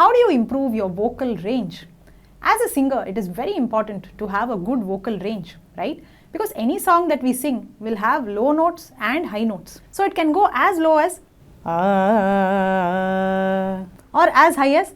how do you improve your vocal range? As a singer, it is very important to have a good vocal range, right? Because any song that we sing will have low notes and high notes. So it can go as low as or as high as .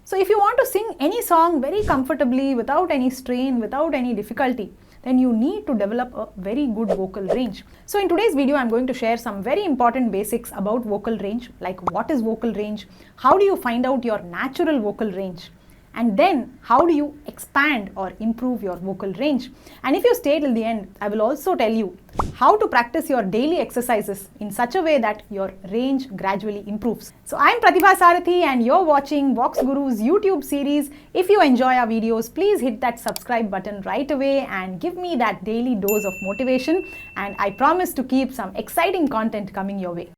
So if you want to sing any song very comfortably, without any strain, without any difficulty, then you need to develop a very good vocal range. So in today's video, I'm going to share some very important basics about vocal range, like what is vocal range, how do you find out your natural vocal range, and then how do you expand or improve your vocal range. And if you stay till the end, I will also tell you how to practice your daily exercises in such a way that your range gradually improves. So I'm Pratibha Sarathy and you're watching VoxGuru's YouTube series. If you enjoy our videos, please hit that subscribe button right away and give me that daily dose of motivation, and I promise to keep some exciting content coming your way.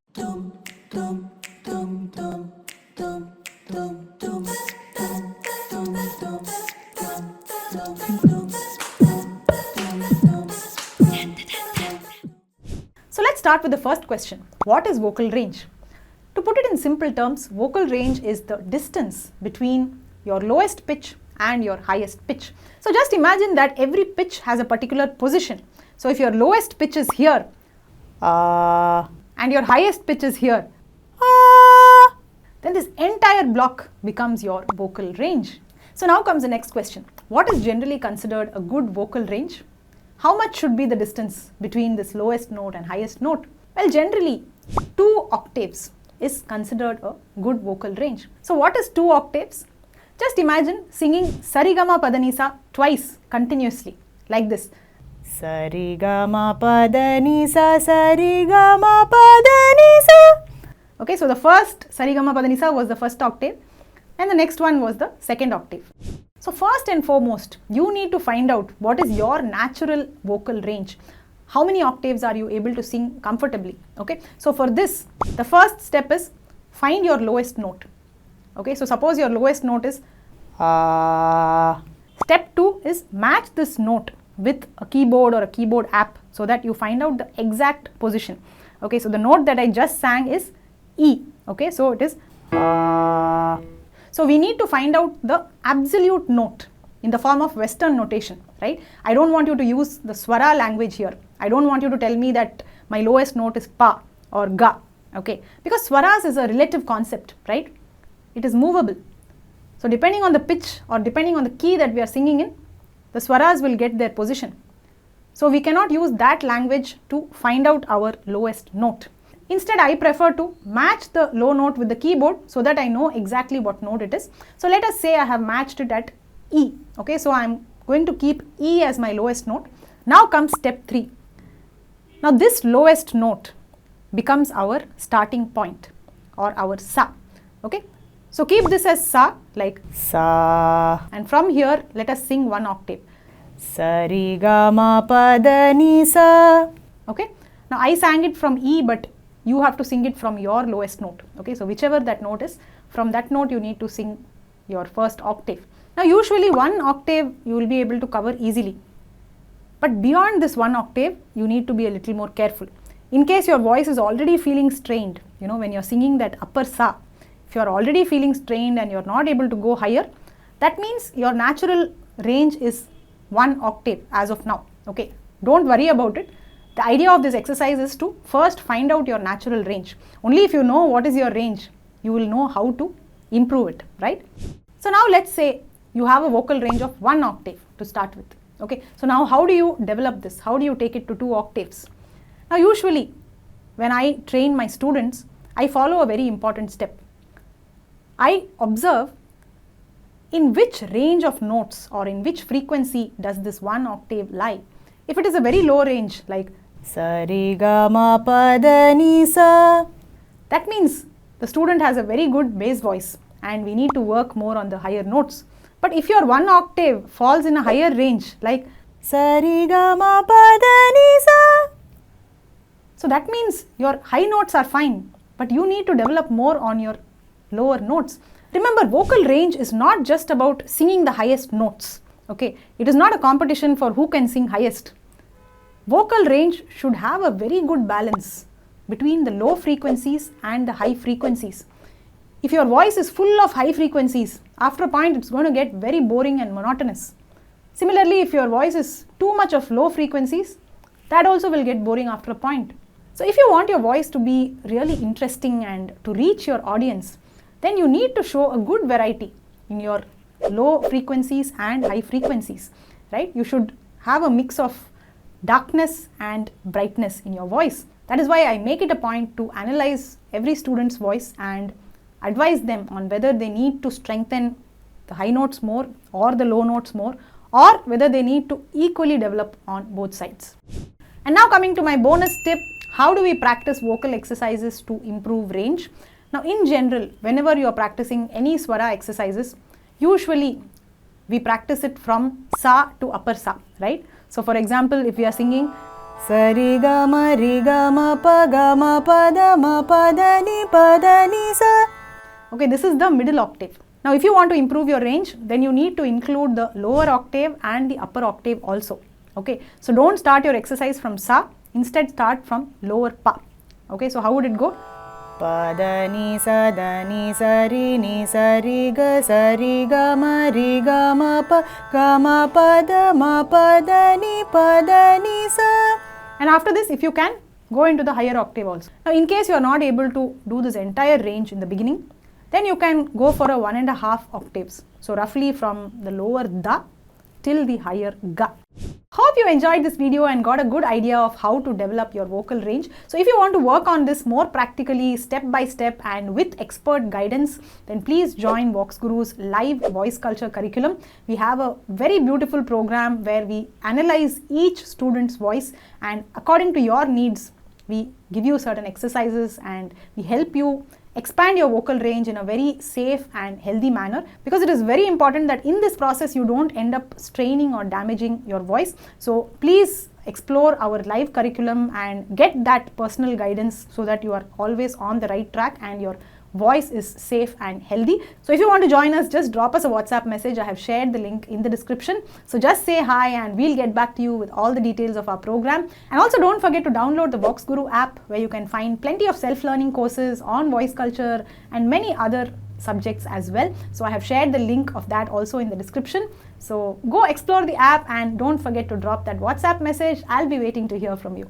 So let's start with the first question. What is vocal range? To put it in simple terms, vocal range is the distance between your lowest pitch and your highest pitch. So just imagine that every pitch has a particular position. So if your lowest pitch is here, and your highest pitch is here, then this entire block becomes your vocal range. So now comes the next question. What is generally considered a good vocal range? How much should be the distance between this lowest note and highest note? Well, generally 2 octaves is considered a good vocal range. So what is 2 octaves? Just imagine singing Sarigama Padanisa twice continuously like this. Sarigama Padanisa, Sarigama Padanisa. Okay, so the first Sarigama Padanisa was the first octave and the next one was the second octave. So first and foremost, you need to find out what is your natural vocal range. How many octaves are you able to sing comfortably? Okay, so for this, the first step is find your lowest note. Okay, so suppose your lowest note is Step 2 is match this note with a keyboard or a keyboard app so that you find out the exact position. Okay, so the note that I just sang is E. Okay, so it is So we need to find out the absolute note in the form of Western notation, right? I don't want you to use the swara language here. I don't want you to tell me that my lowest note is pa or ga, okay? Because swaras is a relative concept, right? It is movable. So depending on the pitch or depending on the key that we are singing in, the swaras will get their position. So we cannot use that language to find out our lowest note. Instead, I prefer to match the low note with the keyboard so that I know exactly what note it is. So let us say I have matched it at E. Okay, so I am going to keep E as my lowest note. Now comes step 3. Now this lowest note becomes our starting point or our sa. Okay, so keep this as sa, like sa, and from here let us sing 1 octave. Sarigama Padanisa. Okay, now I sang it from E, but you have to sing it from your lowest note. Okay, so whichever that note is, from that note you need to sing your first octave. Now usually 1 octave you will be able to cover easily, but beyond this 1 octave you need to be a little more careful. In case your voice is already feeling strained, you know, when you're singing that upper sa, if you're already feeling strained and you're not able to go higher, that means your natural range is 1 octave as of now. Okay, don't worry about it. The idea of this exercise is to first find out your natural range. Only if you know what is your range, you will know how to improve it, right? So now let's say you have a vocal range of 1 octave to start with. Okay, so now how do you develop this? How do you take it to 2 octaves? Now usually when I train my students, I follow a very important step. I observe in which range of notes or in which frequency does this 1 octave lie. If it is a very low range like Sarigama Padanisa, that means the student has a very good bass voice and we need to work more on the higher notes. But if your 1 octave falls in a higher range like Sarigama Padanisa, so that means your high notes are fine, but you need to develop more on your lower notes. Remember, vocal range is not just about singing the highest notes. Okay, it is not a competition for who can sing highest. Vocal range should have a very good balance between the low frequencies and the high frequencies. If your voice is full of high frequencies, after a point it's going to get very boring and monotonous. Similarly, if your voice is too much of low frequencies, that also will get boring after a point. So if you want your voice to be really interesting and to reach your audience, then you need to show a good variety in your low frequencies and high frequencies, right? You should have a mix of darkness and brightness in your voice. That is why I make it a point to analyze every student's voice and advise them on whether they need to strengthen the high notes more or the low notes more, or whether they need to equally develop on both sides. And now coming to my bonus tip, how do we practice vocal exercises to improve range? Now in general, whenever you are practicing any swara exercises, usually we practice it from sa to upper sa, right? So for example, if we are singing Sari ga ma ri ga ma pa da ni sa. Okay, this is the middle octave. Now if you want to improve your range, then you need to include the lower octave and the upper octave also. Okay, so don't start your exercise from sa, instead start from lower pa. Okay, so how would it go? Pa da ni sa ri ga ma pa da ni sa. And after this, if you can, go into the higher octave also. Now in case you are not able to do this entire range in the beginning, then you can go for a 1.5 octaves. So roughly from the lower da till the higher ga. Hope you enjoyed this video and got a good idea of how to develop your vocal range. So if you want to work on this more practically, step by step and with expert guidance, then please join VoxGuru's live voice culture curriculum. We have a very beautiful program where we analyze each student's voice, and according to your needs, we give you certain exercises and we help you expand your vocal range in a very safe and healthy manner, because it is very important that in this process you don't end up straining or damaging your voice. So please explore our live curriculum and get that personal guidance so that you are always on the right track and your voice is safe and healthy. So if you want to join us, just drop us a WhatsApp message. I have shared the link in the description. So just say hi and we'll get back to you with all the details of our program. And also don't forget to download the VoxGuru app, where you can find plenty of self-learning courses on voice culture and many other subjects as well. So I have shared the link of that also in the description. So go explore the app and don't forget to drop that WhatsApp message. I'll be waiting to hear from you.